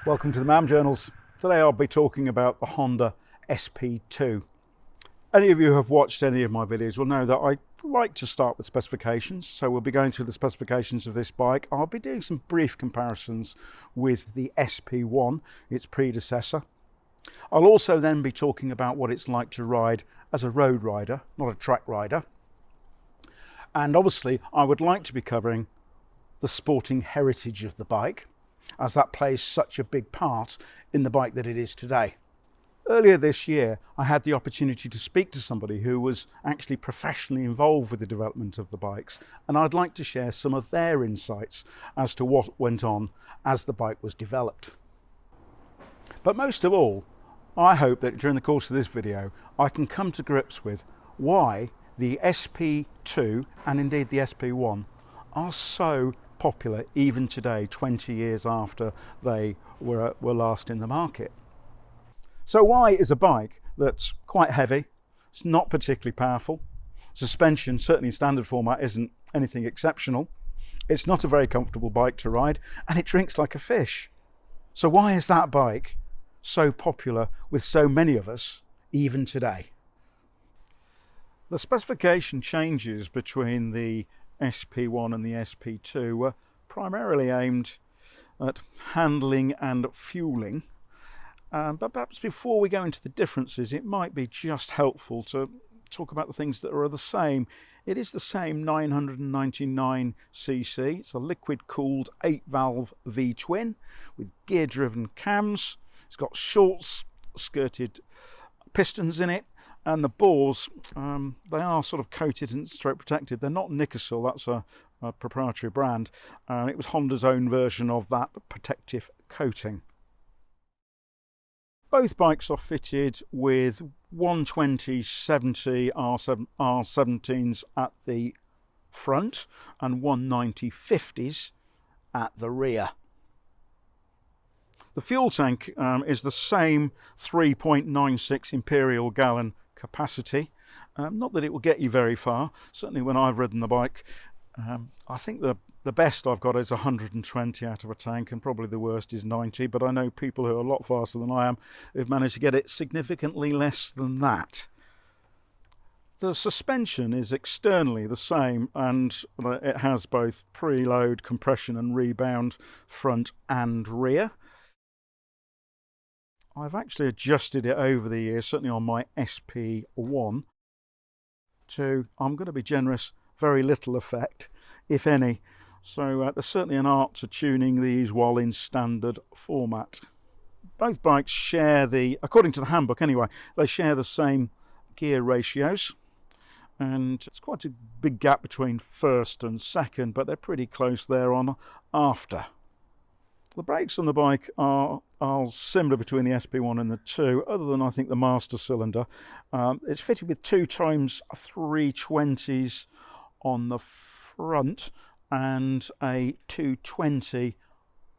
Welcome to the Mam Journals. Today I'll be talking about the Honda SP2. Any of you who have watched any of my videos will know that I like to start with specifications, so we'll be going through the specifications of this bike. I'll be doing some brief comparisons with the SP1, its predecessor. I'll also then be talking about what it's like to ride as a road rider, not a track rider. And obviously I would like to be covering the sporting heritage of the bike, as that plays such a big part in the bike that it is today. Earlier this year, I had the opportunity to speak to somebody who was actually professionally involved with the development of the bikes, and I'd like to share some of their insights as to what went on as the bike was developed. But most of all, I hope that during the course of this video, I can come to grips with why the SP2 and indeed the SP1 are so popular even today, 20 years after they were last in the market. So why is a bike that's quite heavy, it's not particularly powerful, suspension certainly in standard format isn't anything exceptional, it's not a very comfortable bike to ride, and it drinks like a fish? So why is that bike so popular with so many of us even today? The specification changes between the SP1 and the SP2 were primarily aimed at handling and fueling, but perhaps before we go into the differences, it might be just helpful to talk about the things that are the same. It is the same 999cc. It's a liquid cooled 8-valve V-twin with gear driven cams. It's got short skirted pistons in it, and the bores, they are sort of coated and stroke protected. They're not Nickersil, that's a proprietary brand. It was Honda's own version of that protective coating. Both bikes are fitted with 120/70 R17s at the front and 190/50s at the rear. The fuel tank is the same 3.96 imperial gallon capacity. Not that it will get you very far. Certainly when I've ridden the bike, I think the best I've got is 120 out of a tank, and probably the worst is 90, but I know people who are a lot faster than I am who've managed to get it significantly less than that. The suspension is externally the same, and it has both preload, compression and rebound front and rear. I've actually adjusted it over the years, certainly on my SP1, to, I'm going to be generous, very little effect, if any. So there's certainly an art to tuning these while in standard format. Both bikes share according to the handbook anyway, they share the same gear ratios, and it's quite a big gap between first and second, but they're pretty close there on after. The brakes on the bike are similar between the SP1 and the 2, other than I think the master cylinder. It's fitted with 2x320s on the front and a 220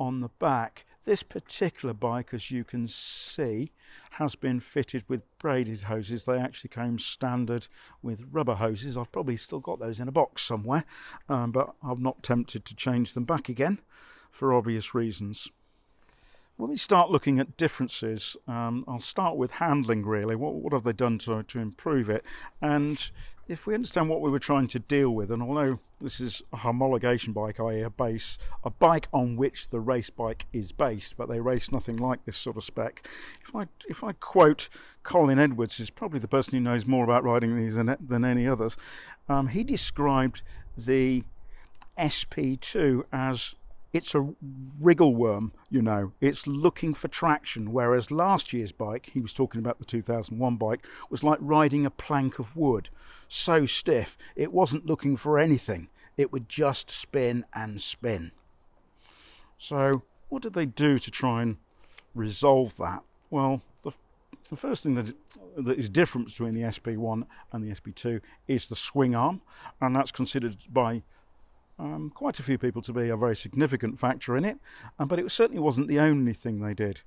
on the back. This particular bike, as you can see, has been fitted with braided hoses. They actually came standard with rubber hoses. I've probably still got those in a box somewhere, but I'm not tempted to change them back again for obvious reasons. When we start looking at differences, I'll start with handling really. What have they done to improve it? And if we understand what we were trying to deal with, and although this is a homologation bike, i.e. a bike on which the race bike is based, but they race nothing like this sort of spec. If I quote Colin Edwards, who's probably the person who knows more about riding these than any others, he described the SP2 as it's a wriggle worm, it's looking for traction, whereas last year's bike, he was talking about the 2001 bike, was like riding a plank of wood, so stiff it wasn't looking for anything, it would just spin and spin. So what did they do to try and resolve that? Well, the first thing that is different between the SP1 and the SP2 is the swing arm, and that's considered by quite a few people to be a very significant factor in it, but it certainly wasn't the only thing they did.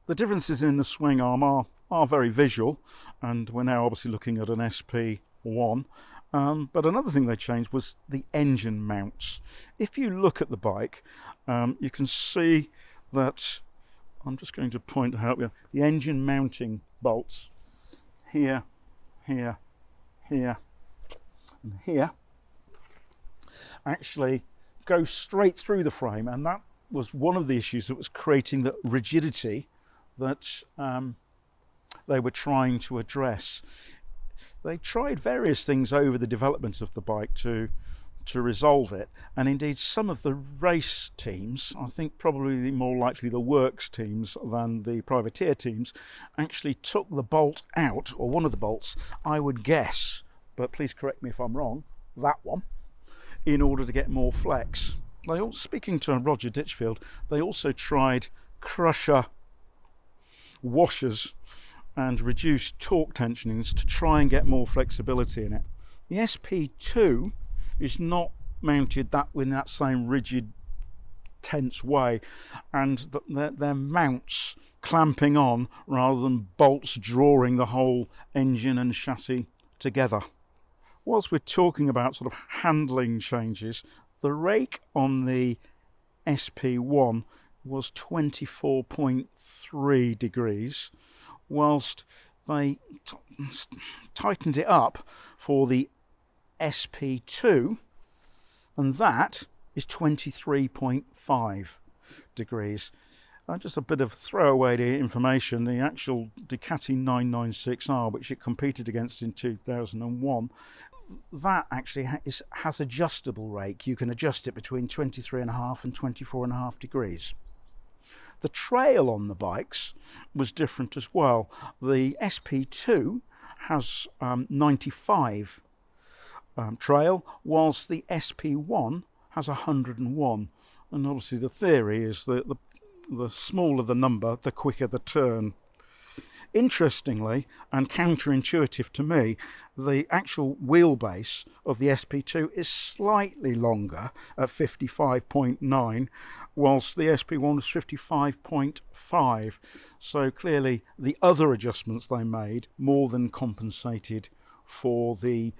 The differences in the swing arm are very visual, and we're now obviously looking at an SP1, but another thing they changed was the engine mounts. If you look at the bike, you can see that I'm just going to point to help you. The engine mounting bolts here, here, here, and here actually go straight through the frame, and that was one of the issues that was creating the rigidity that they were trying to address. They tried various things over the development of the bike to resolve it, and indeed some of the race teams, I think probably more likely the works teams than the privateer teams, actually took the bolt out, or one of the bolts, I would guess, but please correct me if I'm wrong, that one, in order to get more flex. Speaking to Roger Ditchfield, they also tried crusher washers and reduced torque tensionings to try and get more flexibility in it. The SP2 is not mounted in that same rigid, tense way, and their mounts clamping on rather than bolts drawing the whole engine and chassis together. Whilst we're talking about sort of handling changes, the rake on the SP1 was 24.3 degrees, whilst they tightened it up for the SP2, and that is 23.5 degrees. Just a bit of throwaway information, the actual Ducati 996R, which it competed against in 2001, that actually has adjustable rake. You can adjust it between 23.5 and 24.5 degrees. The trail on the bikes was different as well. The SP2 has 95 trail, whilst the SP1 has 101. And obviously the theory is that the smaller the number, the quicker the turn. Interestingly, and counterintuitive to me, the actual wheelbase of the SP2 is slightly longer at 55.9, whilst the SP1 is 55.5. So clearly the other adjustments they made more than compensated for the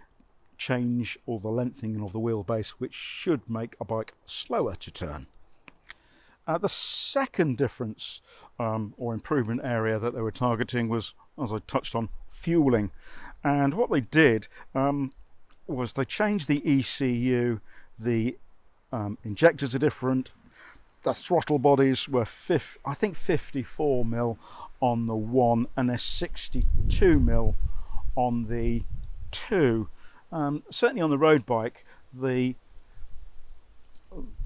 change or the lengthening of the wheelbase, which should make a bike slower to turn. The second difference or improvement area that they were targeting was, as I touched on, fueling. And what they did was they changed the ECU, the injectors are different, the throttle bodies were I think 54mm on the 1 and they're 62mm on the 2. Certainly on the road bike, the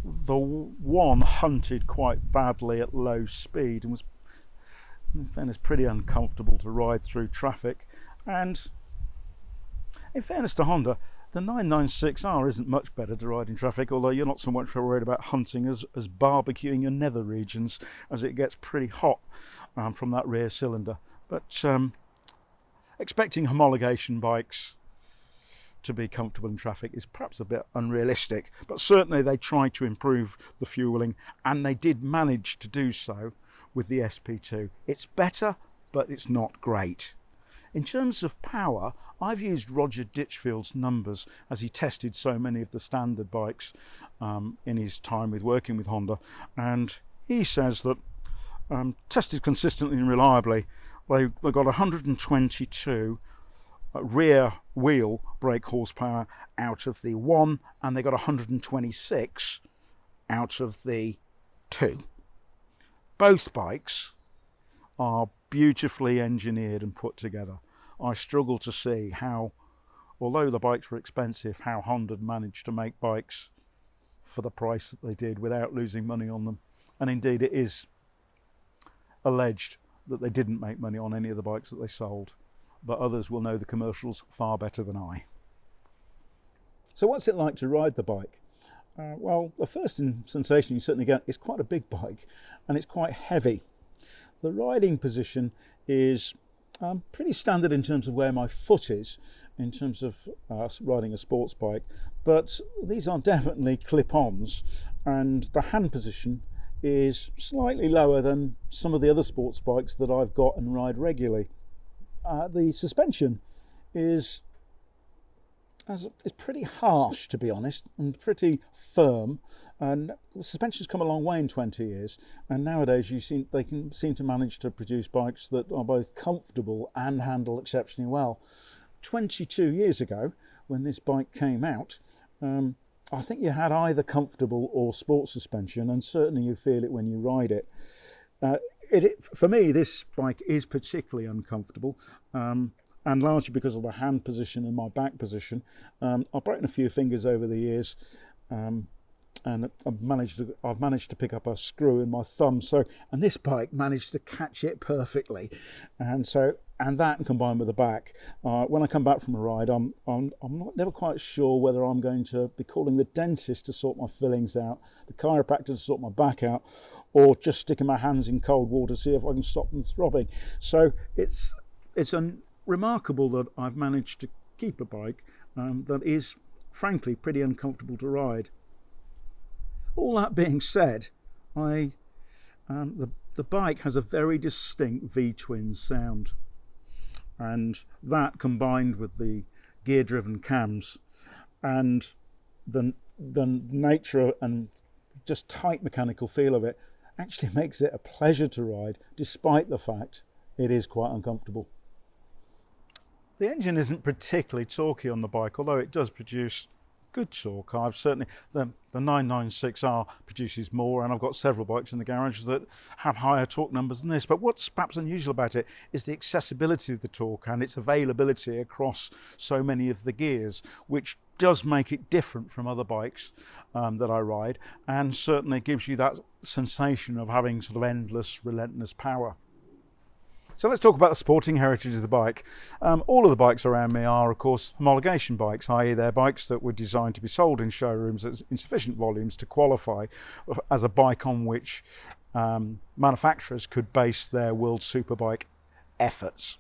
1 hunted quite badly at low speed and was, in fairness, pretty uncomfortable to ride through traffic. And in fairness to Honda, the 996R isn't much better to ride in traffic, although you're not so much worried about hunting as barbecuing your nether regions, as it gets pretty hot from that rear cylinder. But expecting homologation bikes to be comfortable in traffic is perhaps a bit unrealistic, but certainly they tried to improve the fueling, and they did manage to do so with the SP2. It's better, but it's not great. In terms of power, I've used Roger Ditchfield's numbers as he tested so many of the standard bikes in his time with working with Honda, and he says that tested consistently and reliably, they got 122 rear wheel brake horsepower out of the 1, and they got 126 out of the 2. Both bikes are beautifully engineered and put together. I struggle to see how, although the bikes were expensive, how Honda managed to make bikes for the price that they did without losing money on them. And indeed it is alleged that they didn't make money on any of the bikes that they sold, but others will know the commercials far better than I. So what's it like to ride the bike? Well, the first sensation you certainly get is quite a big bike, and it's quite heavy. The riding position is pretty standard in terms of where my foot is, in terms of riding a sports bike, but these are definitely clip-ons, and the hand position is slightly lower than some of the other sports bikes that I've got and ride regularly. The suspension is It's pretty harsh, to be honest, and pretty firm. And the suspension's come a long way in 20 years, and nowadays they can seem to manage to produce bikes that are both comfortable and handle exceptionally well. 22 years ago, when this bike came out, I think you had either comfortable or sport suspension, and certainly you feel it when you ride it. For me, this bike is particularly uncomfortable, and largely because of the hand position and my back position. I've broken a few fingers over the years, and I've managed to pick up a screw in my thumb. And this bike managed to catch it perfectly, and that combined with the back. When I come back from a ride, I'm never quite sure whether I'm going to be calling the dentist to sort my fillings out, the chiropractor to sort my back out, or just sticking my hands in cold water to see if I can stop them throbbing. So it's remarkable that I've managed to keep a bike that is frankly pretty uncomfortable to ride. All that being said, the bike has a very distinct V-twin sound, and that combined with the gear-driven cams and the nature and just tight mechanical feel of it actually makes it a pleasure to ride, despite the fact it is quite uncomfortable. The engine isn't particularly torquey on the bike, although it does produce good torque. I've certainly, the 996R produces more, and I've got several bikes in the garage that have higher torque numbers than this. But what's perhaps unusual about it is the accessibility of the torque and its availability across so many of the gears, which does make it different from other bikes that I ride, and certainly gives you that sensation of having sort of endless, relentless power. So let's talk about the sporting heritage of the bike. All of the bikes around me are, of course, homologation bikes, i.e. they're bikes that were designed to be sold in showrooms in sufficient volumes to qualify as a bike on which manufacturers could base their World Superbike efforts.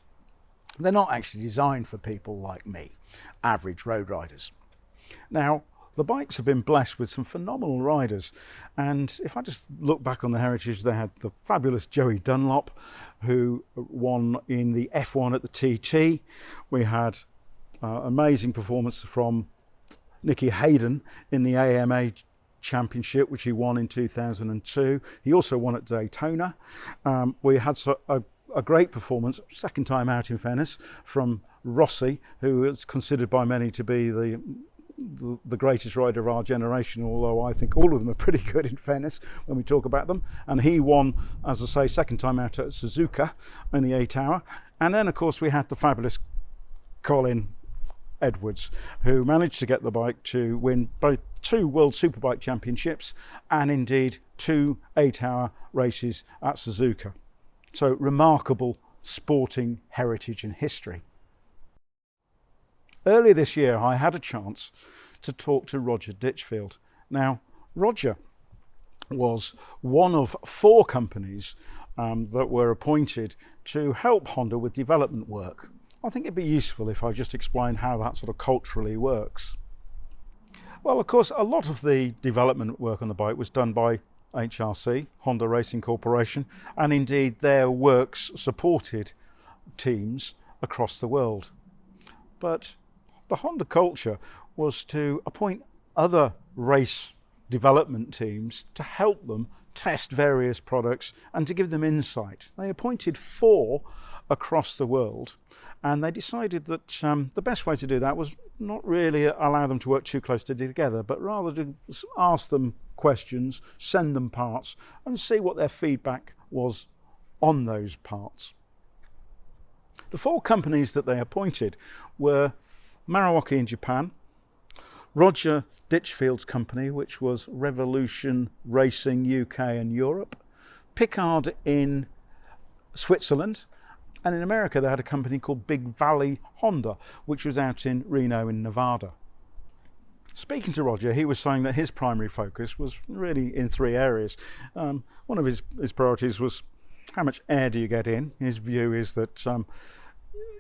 They're not actually designed for people like me, average road riders. Now, the bikes have been blessed with some phenomenal riders, and if I just look back on the heritage, they had the fabulous Joey Dunlop, who won in the F1 at the TT. We had amazing performance from Nicky Hayden in the AMA Championship, which he won in 2002. He also won at Daytona. We had a great performance, second time out in fairness, from Rossi, who is considered by many to be the greatest rider of our generation, although I think all of them are pretty good in fairness when we talk about them. And he won, as I say, second time out at Suzuka in the 8 hour. And then of course we had the fabulous Colin Edwards, who managed to get the bike to win both 2 World Superbike Championships and indeed 2 8-hour races at Suzuka. So remarkable sporting heritage and history. Earlier this year, I had a chance to talk to Roger Ditchfield. Now, Roger was one of 4 companies that were appointed to help Honda with development work. I think it'd be useful if I just explain how that sort of culturally works. Well, of course, a lot of the development work on the bike was done by HRC, Honda Racing Corporation, and indeed their works supported teams across the world. But the Honda culture was to appoint other race development teams to help them test various products and to give them insight. They appointed 4 across the world, and they decided that the best way to do that was not really allow them to work too closely together, but rather to ask them questions, send them parts, and see what their feedback was on those parts. The 4 companies that they appointed were Maruoka in Japan, Roger Ditchfield's company, which was Revolution Racing UK and Europe, Picard in Switzerland, and in America they had a company called Big Valley Honda, which was out in Reno in Nevada. Speaking to Roger, he was saying that his primary focus was really in 3 areas. One of his priorities was how much air do you get in. His view is that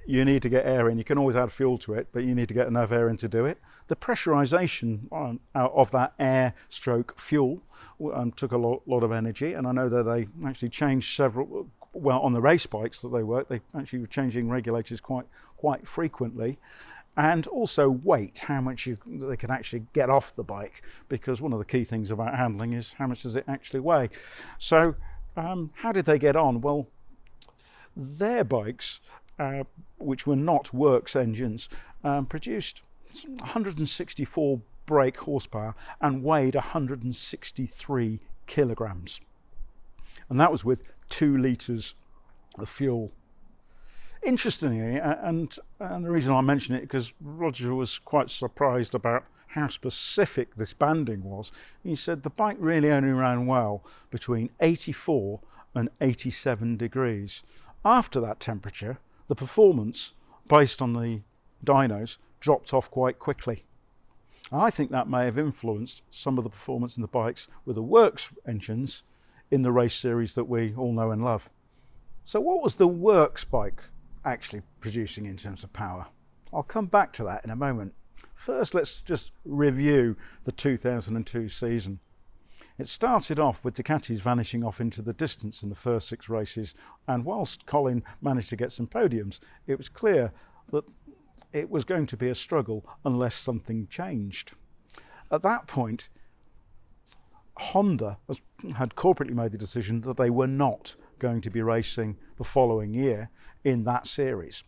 you need to get air in. You can always add fuel to it, but you need to get enough air in to do it. The pressurization of that air stroke fuel took a lot of energy, and I know that they actually changed several, well, on the race bikes that they worked, they actually were changing regulators quite frequently. and also weight, how much they can actually get off the bike, because one of the key things about handling is how much does it actually weigh. So how did they get on? Well, their bikes, which were not works engines, produced 164 brake horsepower and weighed 163 kilograms, and that was with 2 litres of fuel. Interestingly, and the reason I mention it, because Roger was quite surprised about how specific this banding was. He said the bike really only ran well between 84 and 87 degrees. After that temperature, the performance, based on the dynos, dropped off quite quickly. I think that may have influenced some of the performance in the bikes with the works engines in the race series that we all know and love. So what was the works bike actually producing in terms of power? I'll come back to that in a moment. First, let's just review the 2002 season. It started off with Ducatis vanishing off into the distance in the first 6 races, and whilst Colin managed to get some podiums, it was clear that it was going to be a struggle unless something changed. At that point, Honda had corporately made the decision that they were not going to be racing the following year in that series.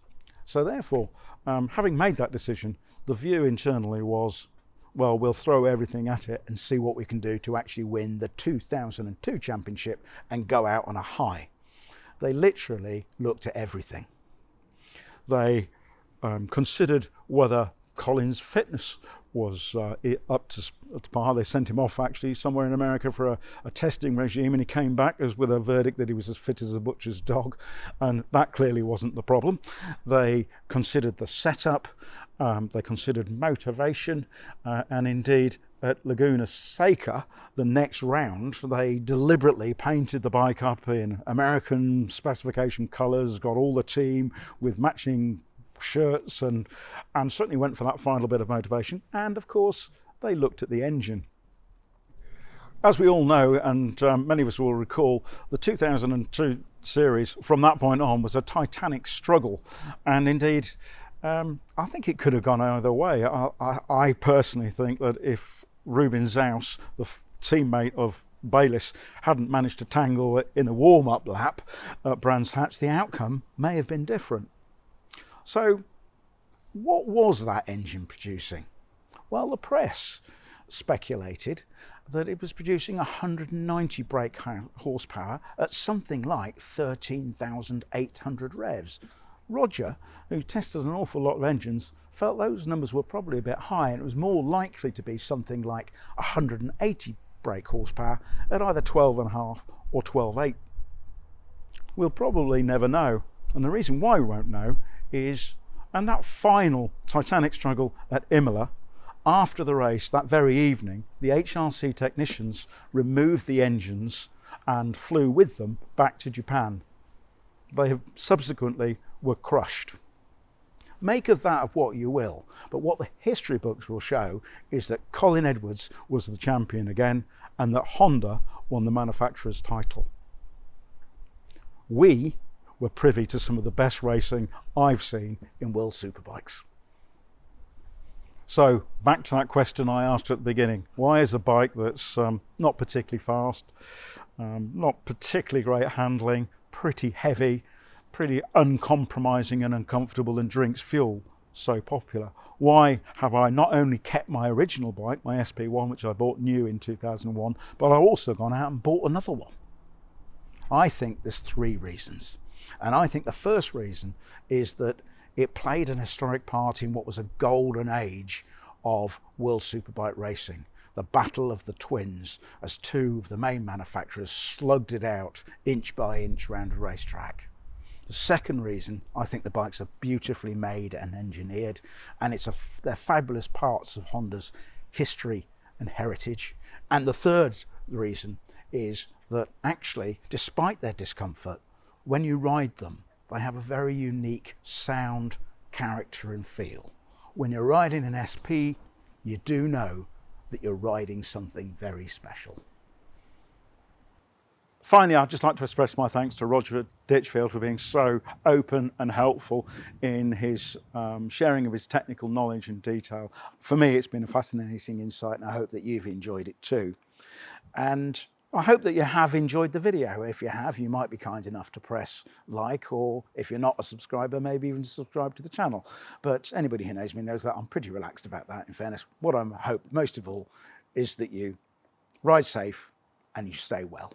So therefore, having made that decision, the view internally was, well, we'll throw everything at it and see what we can do to actually win the 2002 championship and go out on a high. They literally looked at everything. They considered whether Colin's fitness was up to par. They sent him off actually somewhere in America for a testing regime, and he came back with a verdict that he was as fit as a butcher's dog, and that clearly wasn't the problem. They considered the setup, they considered motivation, and indeed at Laguna Seca, the next round, they deliberately painted the bike up in American specification colours, got all the team with matching shirts, and certainly went for that final bit of motivation. And of course, they looked at the engine. As we all know, and many of us will recall, the 2002 series from that point on was a titanic struggle, and indeed I think it could have gone either way. I personally think that if Ruben Zaus, the teammate of Bayliss, hadn't managed to tangle it in a warm-up lap at Brands Hatch, the outcome may have been different. So what was that engine producing? Well, the press speculated that it was producing 190 brake horsepower at something like 13,800 revs. Roger, who tested an awful lot of engines, felt those numbers were probably a bit high, and it was more likely to be something like 180 brake horsepower at either 12.5 or 12.8. We'll probably never know, and the reason why we won't know is, and that final titanic struggle at Imola, after the race that very evening, the HRC technicians removed the engines and flew with them back to Japan. They have subsequently were crushed. Make of that of what you will, but what the history books will show is that Colin Edwards was the champion again, and that Honda won the manufacturer's title. We were privy to some of the best racing I've seen in World Superbikes. So back to that question I asked at the beginning: why is a bike that's not particularly fast, not particularly great handling, pretty heavy, pretty uncompromising and uncomfortable, and drinks fuel, so popular? Why have I not only kept my original bike, my SP1, which I bought new in 2001, but I've also gone out and bought another one? I think there's 3 reasons. And I think the first reason is that it played an historic part in what was a golden age of World Superbike racing. The battle of the twins, as 2 of the main manufacturers slugged it out inch by inch round a racetrack. The second reason, I think the bikes are beautifully made and engineered, and they're fabulous parts of Honda's history and heritage. And the third reason is that actually, despite their discomfort, when you ride them, they have a very unique sound, character and feel. When you're riding an SP, you do know that you're riding something very special. Finally, I'd just like to express my thanks to Roger Ditchfield for being so open and helpful in his sharing of his technical knowledge and detail. For me, it's been a fascinating insight, and I hope that you've enjoyed it too. And I hope that you have enjoyed the video. If you have, you might be kind enough to press like, or if you're not a subscriber, maybe even subscribe to the channel. But anybody who knows me knows that I'm pretty relaxed about that, in fairness. What I hope most of all is that you ride safe and you stay well.